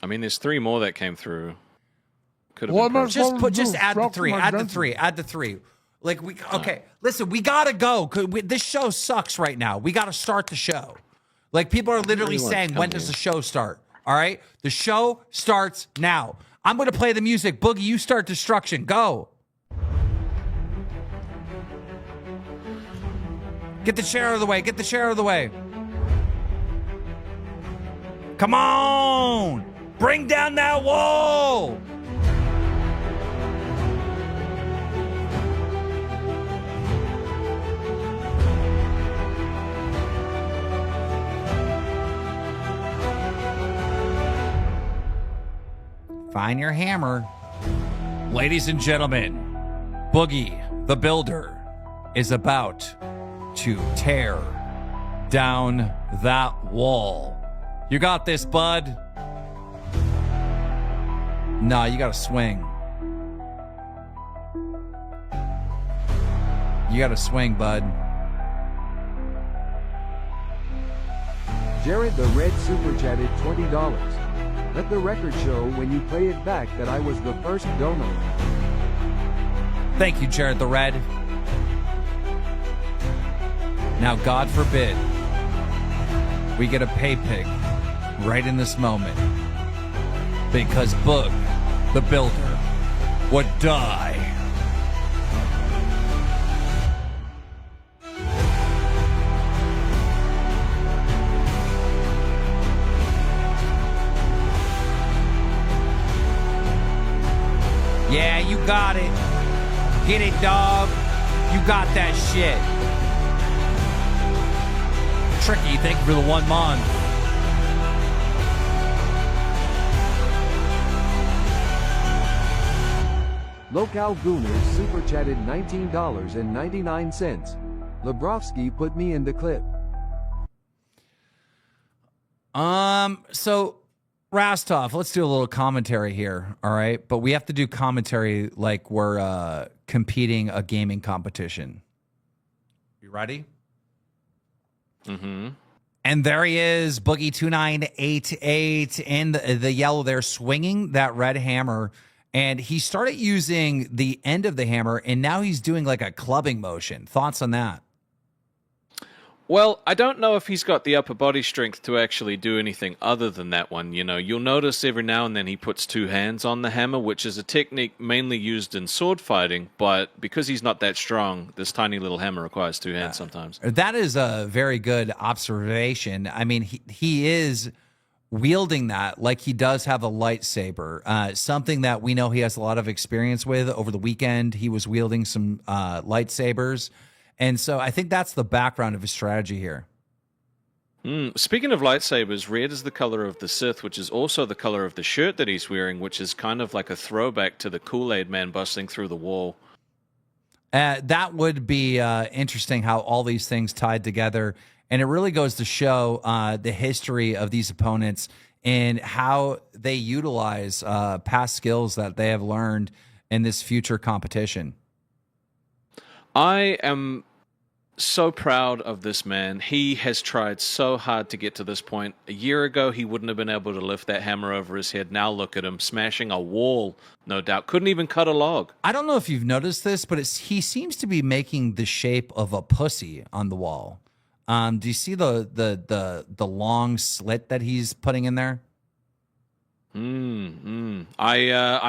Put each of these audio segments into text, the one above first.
I mean, there's 3 more that came through. Could have been just add the 3. Add the 3. Like listen, we gotta go. This show sucks right now. We gotta start the show. Like people are literally saying, when does the show start? All right, the show starts now. I'm gonna play the music. Boogie, you start destruction. Go. Get the chair out of the way. Get the chair out of the way. Come on, bring down that wall. Find your hammer. Ladies and gentlemen, Boogie the Builder is about to tear down that wall. You got this, bud. No, you got to swing. You got to swing, bud. Jared the Red super chatted $20. Let the record show when you play it back that I was the first donor. Thank you, Jared the Red. Now, God forbid, we get a pay pig right in this moment, because Boog the Builder would die. Yeah, you got it. Get it, dog. You got that shit. Tricky, thank you for the 1 month. Local Gooners super chatted $19.99. Lebrovsky put me in the clip. So Rastov, let's do a little commentary here, all right? But we have to do commentary like we're competing a gaming competition. You ready? Mm-hmm. And there he is, Boogie2988 in the yellow there, swinging that red hammer. And he started using the end of the hammer, and now he's doing like a clubbing motion. Thoughts on that? Well, I don't know if he's got the upper body strength to actually do anything other than that one. You know, you'll notice every now and then he puts 2 hands on the hammer, which is a technique mainly used in sword fighting. But because he's not that strong, this tiny little hammer requires 2 hands sometimes. That is a very good observation. I mean, he is wielding that like he does have a lightsaber, something that we know he has a lot of experience with. Over the weekend, he was wielding some lightsabers. And so I think that's the background of his strategy here. Speaking of lightsabers, red is the color of the Sith, which is also the color of the shirt that he's wearing, which is kind of like a throwback to the Kool-Aid Man busting through the wall. That would be interesting how all these things tied together. And it really goes to show the history of these opponents and how they utilize past skills that they have learned in this future competition. I am so proud of this man. He has tried so hard to get to this point. A year ago, he wouldn't have been able to lift that hammer over his head. Now look at him, smashing a wall, no doubt. Couldn't even cut a log. I don't know if you've noticed this, but he seems to be making the shape of a pussy on the wall. Do you see the long slit that he's putting in there? I'm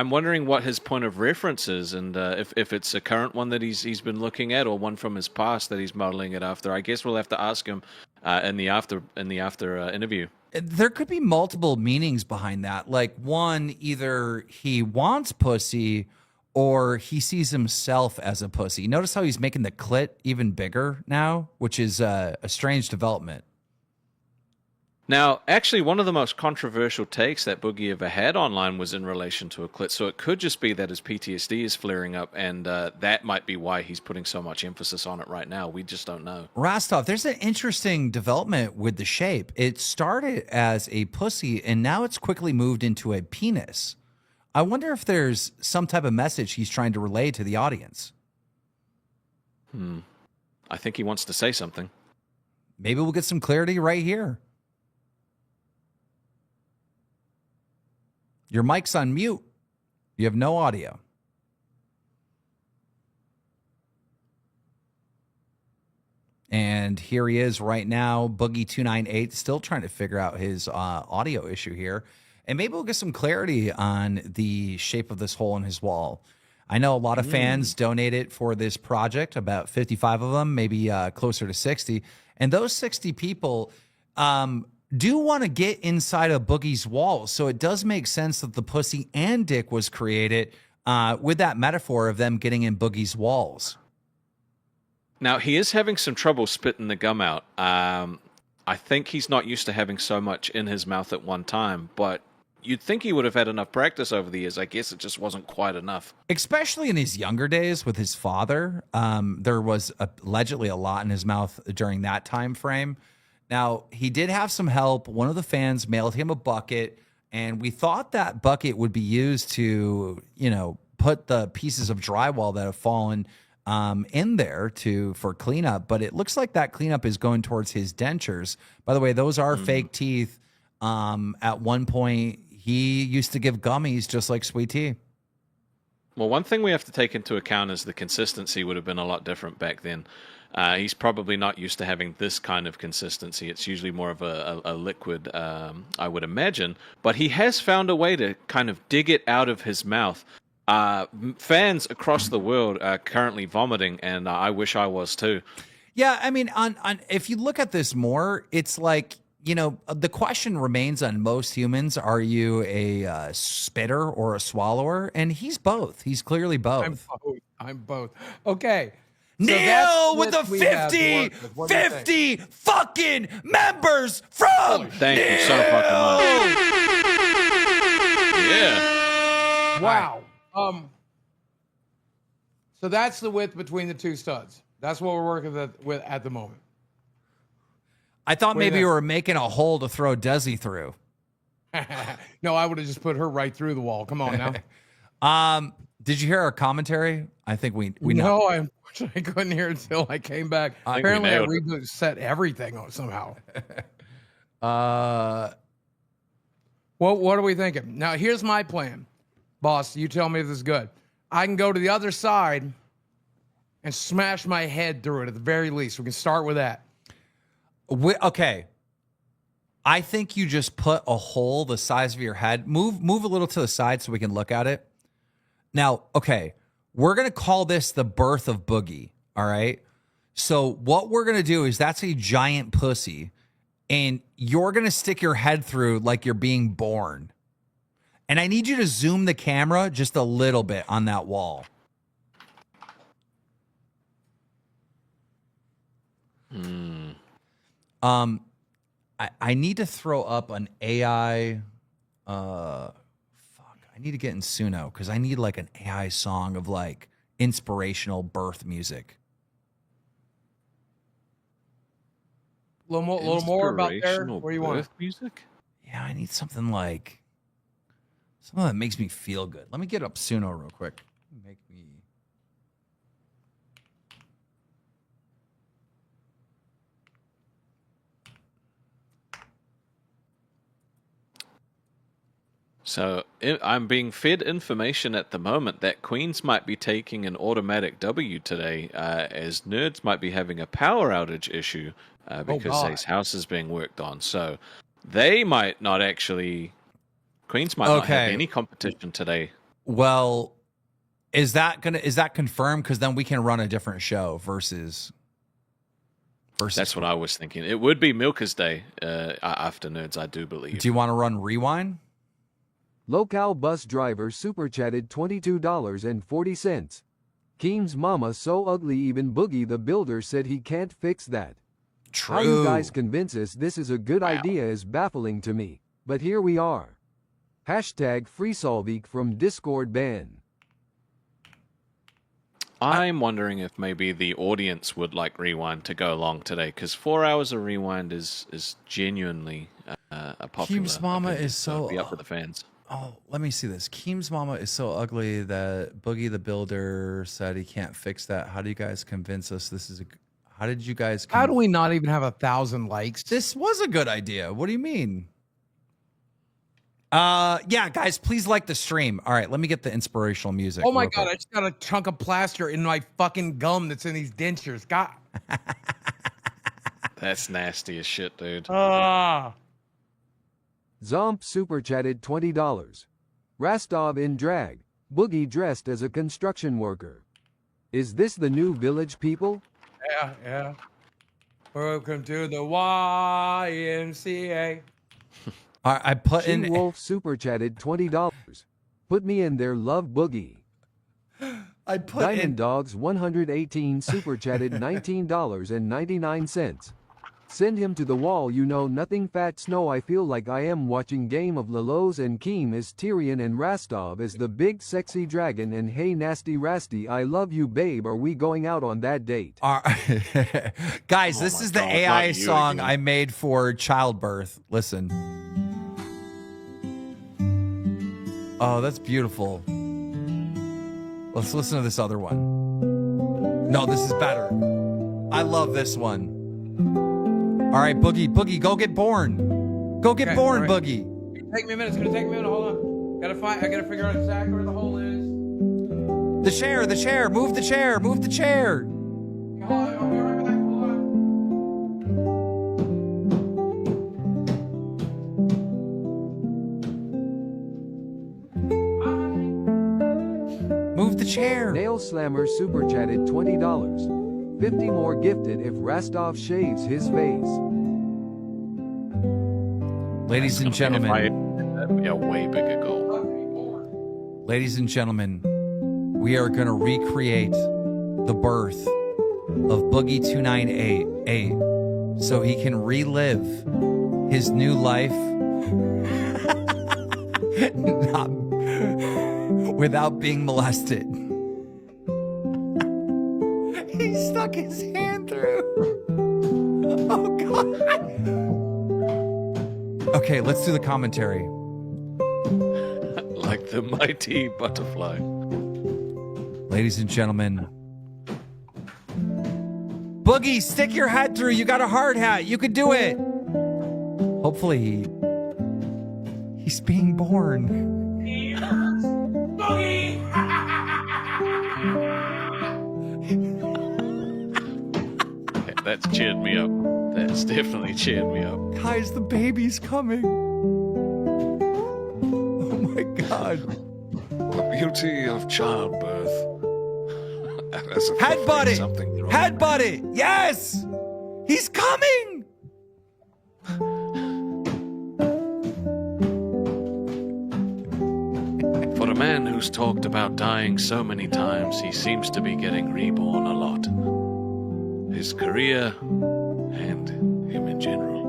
wondering what his point of reference is, and if it's a current one that he's been looking at, or one from his past that he's modeling it after. I guess we'll have to ask him in the after interview. There could be multiple meanings behind that. Like, one, either he wants pussy, or he sees himself as a pussy. Notice how he's making the clit even bigger now, which is a strange development. Now, actually, one of the most controversial takes that Boogie ever had online was in relation to a clit, so it could just be that his PTSD is flaring up, and that might be why he's putting so much emphasis on it right now. We just don't know. Rostov, there's an interesting development with the shape. It started as a pussy, and now it's quickly moved into a penis. I wonder if there's some type of message he's trying to relay to the audience. I think he wants to say something. Maybe we'll get some clarity right here. Your mic's on mute. You have no audio. And here he is right now, Boogie298, still trying to figure out his audio issue here. And maybe we'll get some clarity on the shape of this hole in his wall. I know a lot of fans donated for this project, about 55 of them, maybe closer to 60. And those 60 people do want to get inside of Boogie's wall. So it does make sense that the pussy and dick was created with that metaphor of them getting in Boogie's walls. Now, he is having some trouble spitting the gum out. I think he's not used to having so much in his mouth at one time, but you'd think he would have had enough practice over the years. I guess it just wasn't quite enough. Especially in his younger days with his father. There was allegedly a lot in his mouth during that time frame. Now, he did have some help. One of the fans mailed him a bucket, and we thought that bucket would be used to, put the pieces of drywall that have fallen in there for cleanup, but it looks like that cleanup is going towards his dentures. By the way, those are fake teeth. At one point, he used to give gummies just like Sweet Tea. Well, one thing we have to take into account is the consistency would have been a lot different back then. He's probably not used to having this kind of consistency. It's usually more of a liquid, I would imagine. But he has found a way to kind of dig it out of his mouth. Fans across the world are currently vomiting, and I wish I was too. Yeah, I mean, on if you look at this more, it's like, the question remains on most humans: are you a spitter or a swallower? And he's both. He's clearly both. I'm both. Okay. Neil with the 50 fucking members from Thank you so fucking much. Yeah. Wow. So that's the width between the two studs. That's what we're working with at the moment. I thought maybe you were making a hole to throw Desi through. No, I would have just put her right through the wall. Come on now. Did you hear our commentary? I think we know. I couldn't hear it until I came back. Apparently, I set everything on somehow. Well, what are we thinking? Now, here's my plan. Boss, you tell me if this is good. I can go to the other side and smash my head through it at the very least. We can start with that. Okay. I think you just put a hole the size of your head. Move a little to the side so we can look at it. Now, okay, we're going to call this the birth of Boogie, all right? So what we're going to do is that's a giant pussy, and you're going to stick your head through like you're being born. And I need you to zoom the camera just a little bit on that wall. I need to throw up an AI. I need to get in Suno because I need like an AI song of like inspirational birth music. A little more about there. Where you want music? Yeah, I need something like something that makes me feel good. Let me get up Suno real quick. Make me. So I'm being fed information at the moment that Queens might be taking an automatic W today, as Nerds might be having a power outage issue because his house is being worked on. So they might not actually. Queens might not have any competition today. Well, is that confirmed? Because then we can run a different show versus. That's what I was thinking. It would be Milka's Day after Nerds, I do believe. Do you want to run Rewind? Local bus driver super chatted $22.40. Keem's mama so ugly even Boogie the Builder said he can't fix that. True. How you guys convince us this is a good idea is baffling to me. But here we are. Hashtag FreeSolveek from Discord ban. I'm wondering if maybe the audience would like Rewind to go along today, because 4 hours of Rewind is genuinely a popular. Keem's mama is so be up for the fans. Oh, let me see this. Keem's mama is so ugly that Boogie the Builder said he can't fix that. How do you guys convince us this is a... How did you guys... How do we not even have 1,000 likes? This was a good idea. What do you mean? Yeah, guys, please like the stream. All right, let me get the inspirational music. Oh my real God, quick. I just got a chunk of plaster in my fucking gum that's in these dentures. God. That's nasty as shit, dude. Ah. Zomp super chatted $20. Rastov in drag. Boogie dressed as a construction worker. Is this the new village people? Yeah. Welcome to the YMCA. All right, I put She in. Wolf super chatted $20. Put me in there, love Boogie. I put Diamond in. Dogs 118 super chatted $19.99. Send him to the wall, you know nothing. Fat Snow, I feel like I am watching Game of Lelos and Keem is Tyrion and Rastov is the big sexy dragon and hey nasty Rasty, I love you babe, are we going out on that date? Guys, Oh this my is the God, AI not you song again. I made for childbirth. Listen. Oh, that's beautiful. Let's listen to this other one. No, this is better. I love this one. All right, Boogie, go get born. Go get Okay, born, all right. Boogie. Take me a minute. It's gonna take me a minute. Hold on. I gotta figure out exactly where the hole is. The chair, move the chair. Hold on, I'll be right back. Hold on. Move the chair. Nail Slammer super chatted $20. 50 more gifted if Rastov shaves his face. Ladies and If gentlemen, that'd be a way bigger goal. ladies and gentlemen, we are going to recreate the birth of Boogie 298 so he can relive his new life not, without being molested. He stuck his hand through. Oh, God. Okay, let's do the commentary. Like the mighty butterfly. Ladies and gentlemen. Boogie, stick your head through. You got a hard hat. You could do it. Hopefully, he's being born. That's cheered me up. That's definitely cheered me up. Guys, the baby's coming. Oh my God. The beauty of childbirth. As a Headbutt it. 50-something-year-old Headbutt it. Yes. He's coming. For a man who's talked about dying so many times, he seems to be getting reborn a lot. His career and him in general.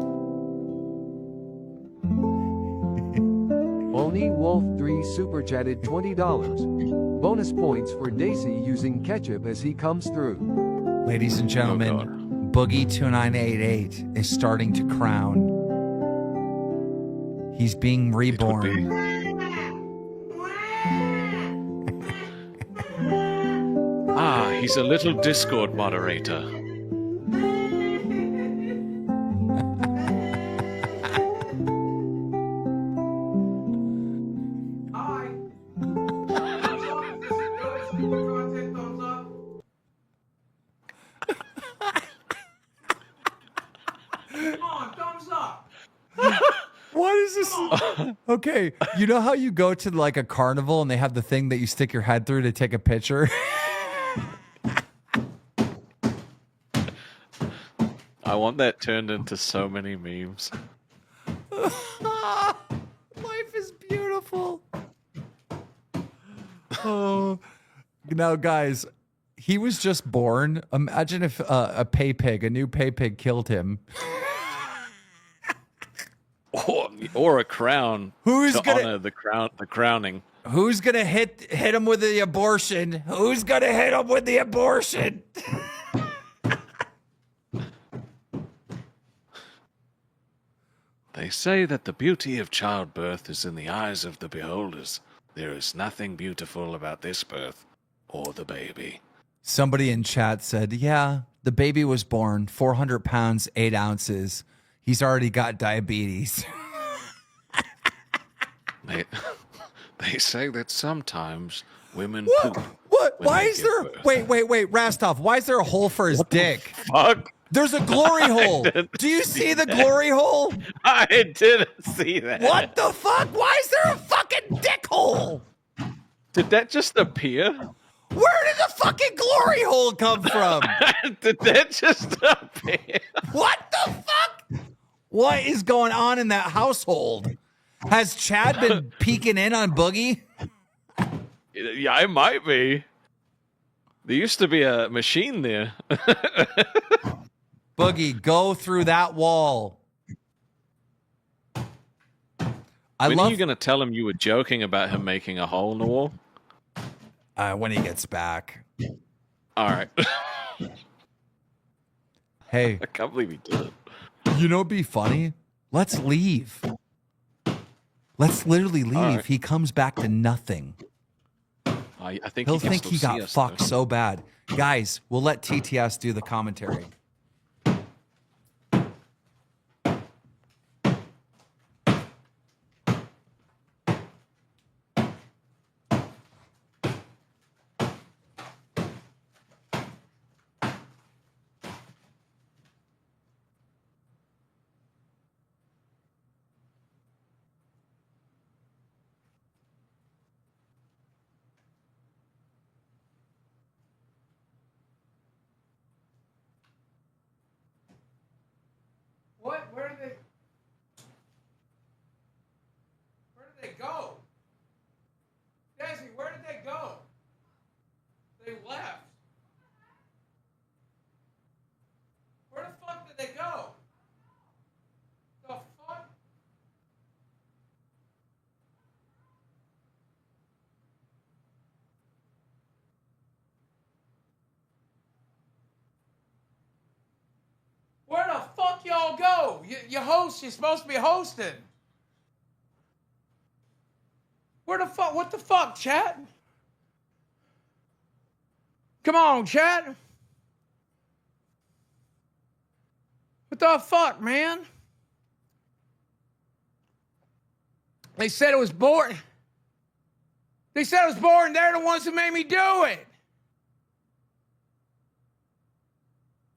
Oni Wolf 3 super chatted $20. Bonus points for Daisy using ketchup as he comes through. Ladies and gentlemen, Boogie 2988 is starting to crown. He's being reborn. He's a little Discord moderator. What is this? Okay, you know how you go to like a carnival and they have the thing that you stick your head through to take a picture? I want that turned into so many memes. Life is beautiful. Oh, now guys, he was just born. Imagine if a new pay pig killed him. Or a crown. Who's to gonna- honor the crowning? Who's gonna hit him with the abortion? Who's gonna hit him with the abortion? They say that the beauty of childbirth is in the eyes of the beholders. There is nothing beautiful about this birth or the baby. Somebody in chat said, yeah, the baby was born, 400 pounds, 8 ounces. He's already got diabetes. They, they say that sometimes women What? poop. What? when Why they is give there? birth. Wait, Rastov. Why is there a hole for his dick? Fuck! There's a glory hole. Do you see the glory hole? I didn't see that. What the fuck? Why is there a fucking dick hole? Did that just appear? Where did the fucking glory hole come from? Did that just appear? What the fuck? What is going on in that household? Has Chad been peeking in on Boogie? Yeah, it might be. There used to be a machine there. Boogie, go through that wall. When are you going to tell him you were joking about him making a hole in the wall? When he gets back. All right. Hey, I can't believe he did it. you know, it'd be funny. Let's leave. Let's literally leave. right. He comes back to nothing. I think He'll he can think still he see got us, fucked though. so bad. Guys, we'll let TTS do the commentary. What? Where did they go? Desi, where did they go? They left. Where the fuck did they go? The fuck? Where the fuck y'all go? You host, you're supposed to be hosting. Where the fuck? What the fuck, chat? Come on, chat. What the fuck, man? They said it was boring. They said it was boring. They're the ones who made me do it.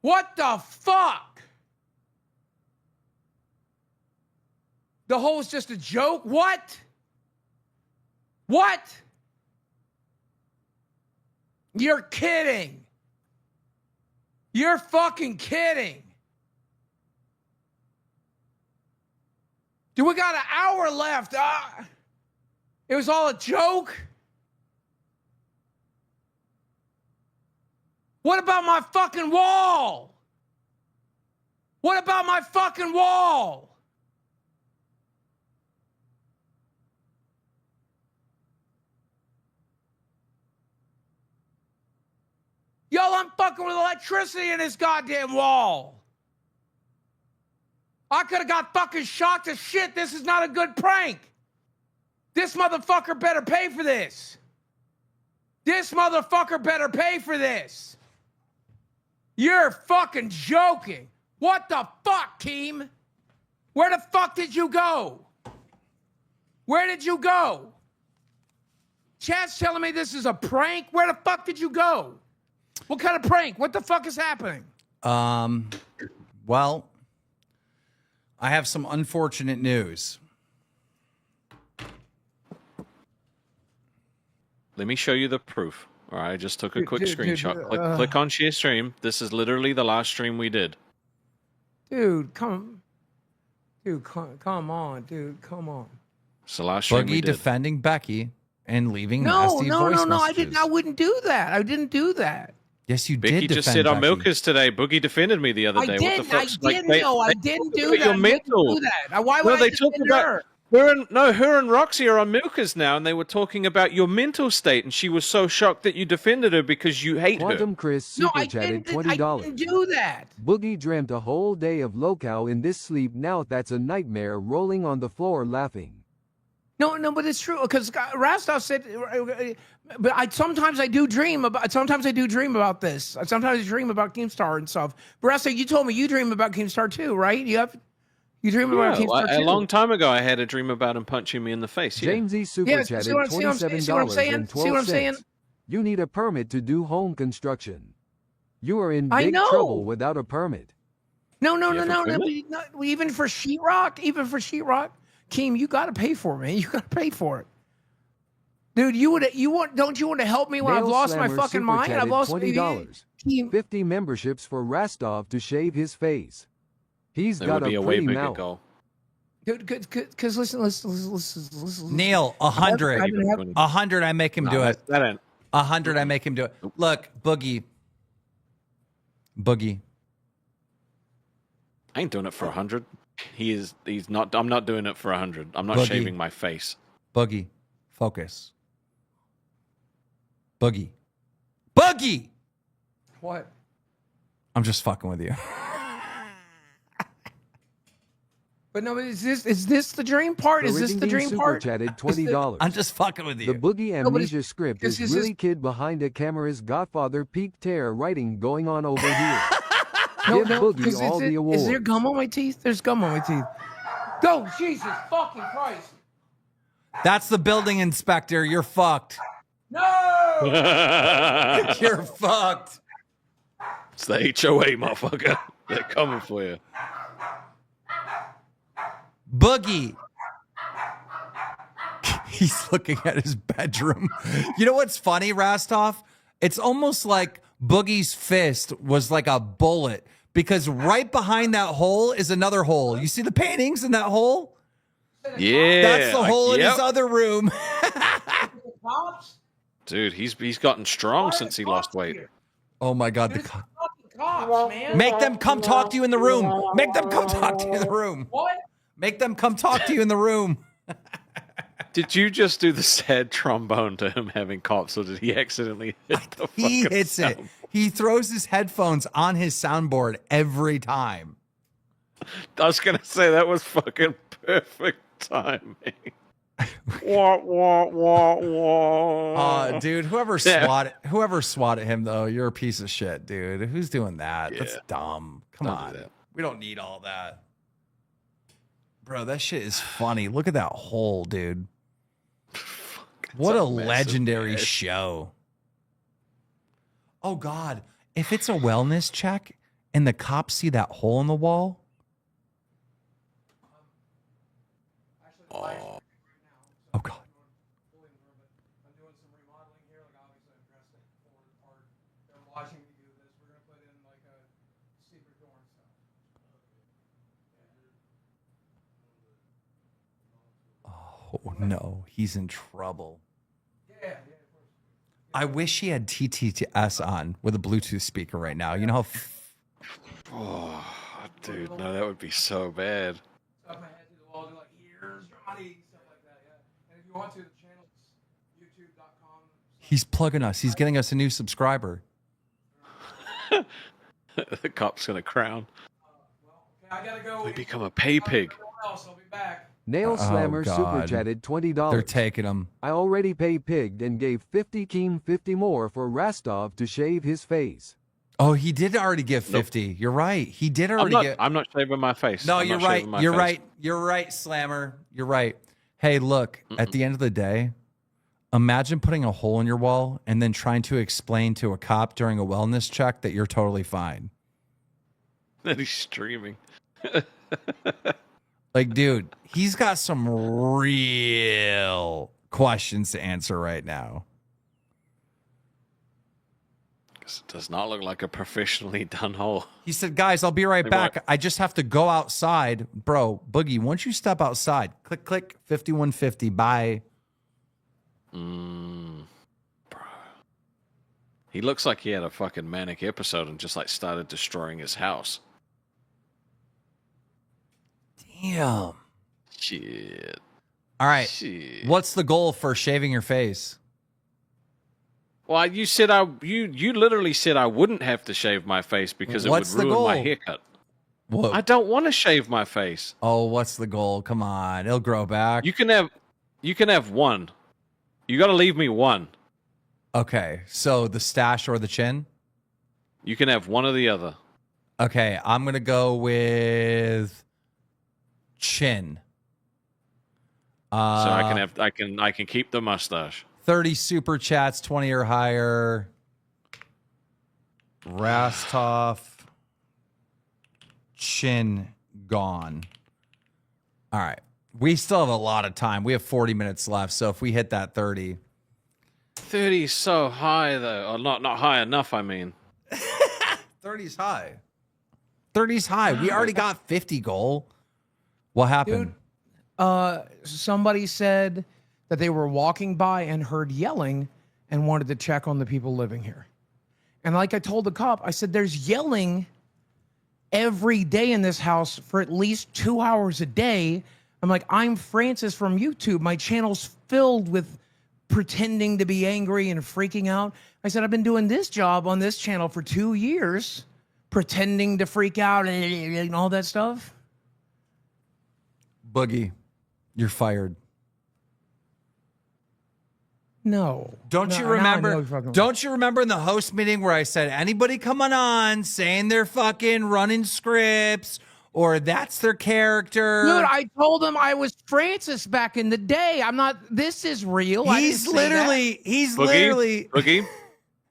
What the fuck? The whole is just a joke? What? What? You're kidding. You're fucking kidding. Dude, we got an hour left. It was all a joke? What about my fucking wall? What about my fucking wall? Yo, I'm fucking with electricity in this goddamn wall. I could have got fucking shocked as shit. This is not a good prank. This motherfucker better pay for this. This motherfucker better pay for this. You're fucking joking. What the fuck, Keem? Where the fuck did you go? Where did you go? Chad's telling me this is a prank. Where the fuck did you go? What kind of prank? What the fuck is happening? Well, I have some unfortunate news. Let me show you the proof. All right, I just took a quick Dude, screenshot. Click on share stream. This is literally the last stream we did. Dude, come on, dude, come on. It's the last stream we Boogie did. defending Becky and leaving No, nasty voice I messages. didn't. I wouldn't do that. I didn't do that. Yes, you Vicky did just defend said on Becky. Milkers today. Boogie defended me the other I day. didn't. What the fuck's I didn't. No, I didn't do that. You're I mental. didn't do that. Why would No, I they talk defend about her? her and Roxy are on Milkers now, and they were talking about your mental state, and she was so shocked that you defended her because you hate her. Quantum Chris No, super I chatted didn't. $20. I didn't do that. Boogie dreamt a whole day of Locow in this sleep. Now that's a nightmare, rolling on the floor laughing. No, but it's true because Rastov said. But sometimes I do dream about. Sometimes I do dream about this. Sometimes I dream about Keemstar and stuff. But Rastov, you told me you dream about Keemstar too, right? You You dream about Yeah, Keem's part a two. long time ago, I had a dream about him punching me in the face. Yeah. Jamesy super Yeah, chatted see what I'm saying? $27.12. See what I'm saying? You need a permit to do home construction. You are in I big know. trouble without a permit. No. You have a permit? We even for sheetrock, Keem, you got to pay for it, man. You got to pay for it, dude. Don't you want to help me when I've Nail lost my Slammer fucking super mind? I've chatted lost $20. Keem. 50 memberships for Rastov to shave his face. He's That got would be a a way pretty bigger mouth. goal. Dude, because listen. Neil, 100. I've been having- 100, I make him do it. That ain't. 100, I make him do it. Look, Boogie. I ain't doing it for 100. He's not. I'm not doing it for 100. I'm not Boogie. shaving my face. Boogie, focus. Boogie. What? I'm just fucking with you. But no, is this the dream part? Is this the Floridian dream super part? chatted $20. I'm just fucking with The you. Boogie No, but Amnesia script this is is really just- kid behind the camera's Godfather peak terror writing going on over here. No, Give no, Boogie 'cause all the awards. Is there gum on my teeth? There's gum on my teeth. Go, Jesus fucking Christ! That's the building inspector. You're fucked. No! You're fucked. It's the HOA, motherfucker. They're coming for you. Boogie. He's looking at his bedroom. You know what's funny, Rastov? It's almost like Boogie's fist was like a bullet because right behind that hole is another hole. You see the paintings in that hole? Yeah, That's the hole in yep. his other room. Cops? Dude, he's gotten strong since he lost weight. Oh my God. There's fucking cops, man. Make them come talk to you in the room. Make them come talk to you in the room. What? Make them come talk to you in the room. Did you just do the sad trombone to him having cops, or did he accidentally hit the He fucking hits it. sound? He throws his headphones on his soundboard every time. I was gonna say that was fucking perfect timing. Wah, wah, wah, wah. Dude, whoever swatted him though, you're a piece of shit, dude. Who's doing that? That's Yeah. dumb. Come Don't do on. that. We don't need all that. Bro, that shit is funny. Look at that hole, dude. What a massive legendary mess. show. Oh God. If it's a wellness check and the cops see that hole in the wall, Oh, oh God. I'm doing some remodeling here. Like obviously I've dressed it forward part. They're watching me do this. We're gonna put in like a secret door and stuff. Oh no, he's in trouble. Yeah, of course. I wish he had TTS on with a Bluetooth speaker right now. You know how oh, dude, no, that would be so bad. Stuff my head to the wall, do like here's Johnny, stuff like that. Yeah. And if you want to, the channel is youtube.com. he's plugging us. He's getting us a new subscriber. The cop's gonna crown. Okay, I gotta go. We become a pay pig. Else, I'll be back. Nail Slammer super God. chatted They're $20. taking him. I already pay pigged and gave 50 Keem 50 more for Rastov to shave his face. Oh, he did already give 50. You're right. He did already get. I'm not shaving my face. No, I'm you're not right. shaving my You're face. right. You're right, Slammer. You're right. Hey, look, at the end of the day, imagine putting a hole in your wall and then trying to explain to a cop during a wellness check that you're totally fine. And he's streaming. Like, dude, he's got some real questions to answer right now. It does not look like a professionally done hole. He said, guys, I'll be right Hey, back. what? I just have to go outside. Bro, Boogie, once you step outside, click, click, 5150, bye. Bro. He looks like he had a fucking manic episode and just like started destroying his house. Damn. Shit. All right. Shit. What's the goal for shaving your face? Well, you said you literally said I wouldn't have to shave my face because it What's would the ruin my goal? haircut. Whoa. I don't want to shave my face. Oh, what's the goal? Come on. It'll grow back. You can have one. You got to leave me one. Okay. So the stash or the chin? You can have one or the other. Okay. I'm going to go with chin. So I can keep the mustache. 30 super chats, 20 or higher. Rastov, chin gone. All right. We still have a lot of time. We have 40 minutes left. So if we hit that 30. 30 is so high, though. Or not high enough, I mean. 30's high. 30's high. We already got 50 goal. What happened? Dude, somebody said that they were walking by and heard yelling and wanted to check on the people living here. And like I told the cop, I said, there's yelling every day in this house for at least 2 hours a day. I'm like, I'm Francis from YouTube. My channel's filled with pretending to be angry and freaking out. I said, I've been doing this job on this channel for 2 years, pretending to freak out and all that stuff. Boogie, you're fired. No. Don't you remember? Don't you remember in the host meeting where I said anybody coming on saying they're fucking running scripts or that's their character? Dude, I told him I was Francis back in the day. I'm not. This is real. He's literally. Boogie,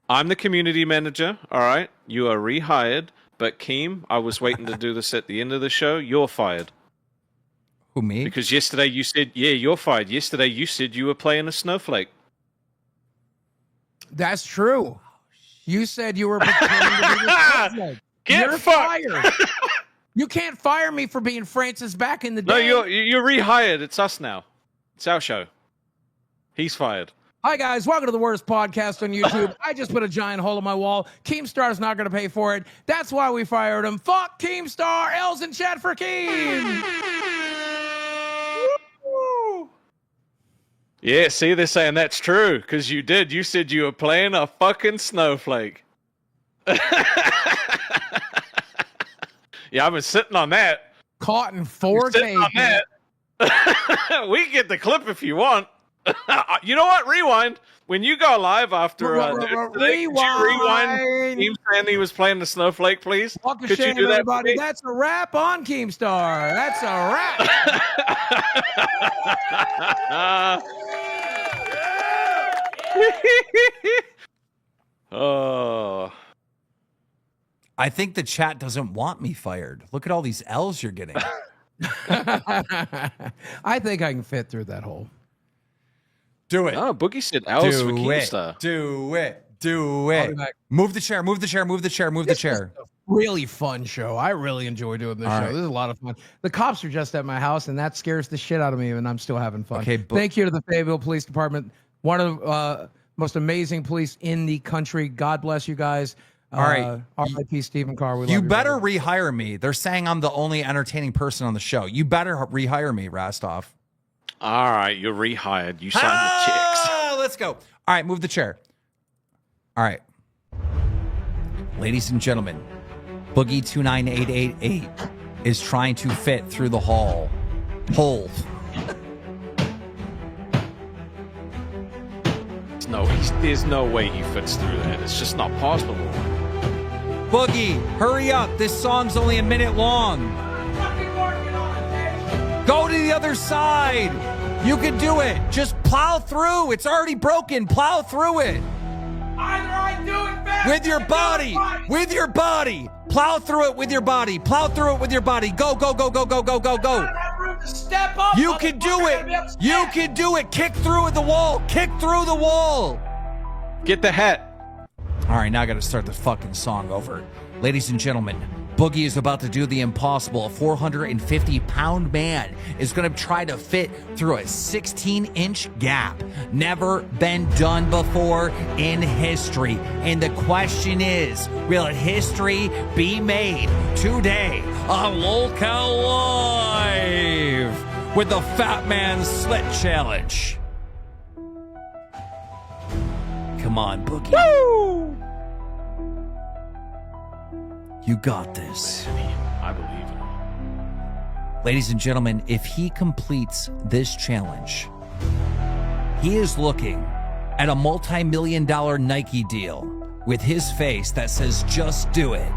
I'm the community manager. All right, you are rehired. But Keem, I was waiting to do this at the end of the show. You're fired. Who, me? Because yesterday you said, yeah, you're fired. Yesterday you said you were playing a snowflake. That's true. You said you were pretending to be the snowflake. You're fired. You can't fire me for being Francis back in the day. No, you're rehired. It's us now. It's our show. He's fired. Hi, guys. Welcome to the worst podcast on YouTube. I just put a giant hole in my wall. Keemstar's not going to pay for it. That's why we fired him. Fuck Keemstar. L's in chat for Keem. Yeah, see, they're saying that's true, because you did. You said you were playing a fucking snowflake. Yeah, I've been sitting on that. Caught in 4K. We can get the clip if you want. You know what? Rewind. When you go live after... rewind. Keem saying he was playing the snowflake, please. Could you do that, everybody? That's a wrap on Keemstar. That's a wrap. Oh, I think the chat doesn't want me fired. Look at all these L's you're getting. I think I can fit through that hole. Do it. Oh, Boogie said L's for Keemstar. Do it. Move the chair. Really fun show. I really enjoy doing this show. Right. This is a lot of fun. The cops are just at my house, and that scares the shit out of me, and I'm still having fun. Okay, thank you to the Fayetteville Police Department. One of the most amazing police in the country. God bless you guys. All right. R.I.P. Stephen Carr. You better rehire me. They're saying I'm the only entertaining person on the show. You better rehire me, Rastov. All right, you're rehired. You signed the checks. Let's go. All right, move the chair. All right. Ladies and gentlemen, Boogie 29888 is trying to fit through the hole. There's no way he fits through that. It's just not possible. Boogie, hurry up. This song's only a minute long. Go to the other side. You can do it. Just plow through. It's already broken. Plow through it. Either I do it fast with your body. With your body. Plow through it with your body. Plow through it with your body. Go. Step up. You can do it. You can do it. Kick through the wall. Kick through the wall. Get the hat. All right, now I got to start the fucking song over. Ladies and gentlemen, Boogie is about to do the impossible. A 450-pound man is going to try to fit through a 16-inch gap. Never been done before in history. And the question is, will history be made today on Lolcow Live with the Fat Man Slit Challenge? Come on, Boogie. Woo! You got this. I believe in him. Ladies and gentlemen, if he completes this challenge, he is looking at a multi-million-dollar Nike deal with his face that says, "Just do it."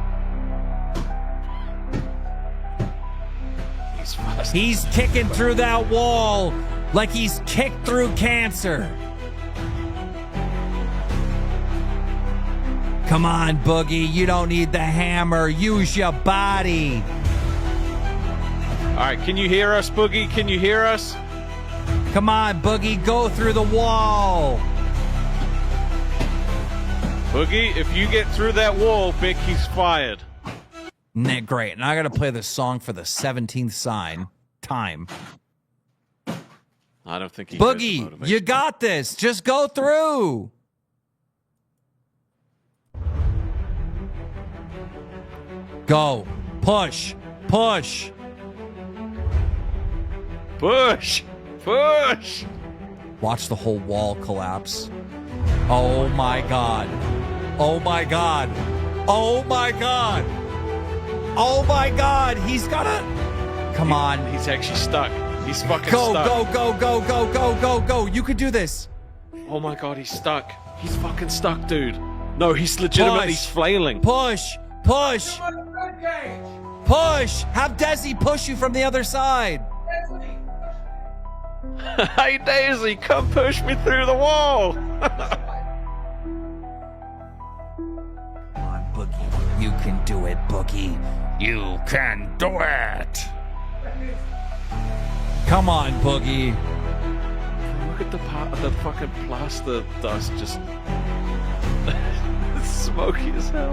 He's fast. He's kicking through that wall like he's kicked through cancer. Come on, Boogie. You don't need the hammer. Use your body. All right, can you hear us, Boogie? Can you hear us? Come on, Boogie. Go through the wall. Boogie, if you get through that wall, Becky's fired. Great. And I got to play this song for the 17th time. I don't think he heard the Boogie, motivation. you got this. Just go through. Go. Push. Push. Push! Push! Watch the whole wall collapse. Oh my God. Oh my God. Oh my God. Oh my God. He's got to. Come on. He's actually stuck. He's fucking Go, stuck. go, go, go, go, go, go, go. You could do this. Oh my God, he's stuck. He's fucking stuck, dude. No, he's legitimately Push. flailing. Push. Push. Push. Have Desi push you from the other side. Hey, Daisy, come push me through the wall. Come on, Boogie. You can do it, Boogie. You can do it. Come on, Boogie. Look at the fucking plaster dust just it's smoky as hell.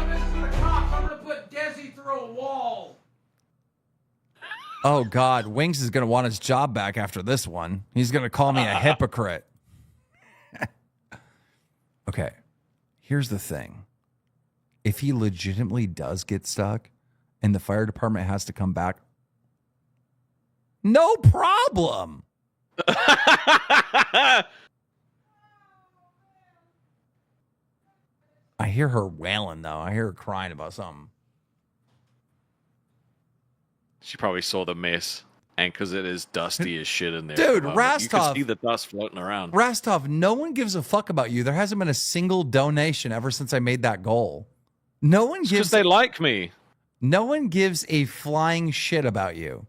This is the cops. I'm gonna put Desi through a wall. Oh, God. Wings is going to want his job back after this one. He's going to call me a hypocrite. Okay. Here's the thing. If he legitimately does get stuck and the fire department has to come back, no problem. I hear her wailing, though. I hear her crying about something. She probably saw the mess, and because it is dusty as shit in there. Dude, You Rastov. can see the dust floating around. Rastov, no one gives a fuck about you. There hasn't been a single donation ever since I made that goal. No one Because gives they like me. no one gives a flying shit about you.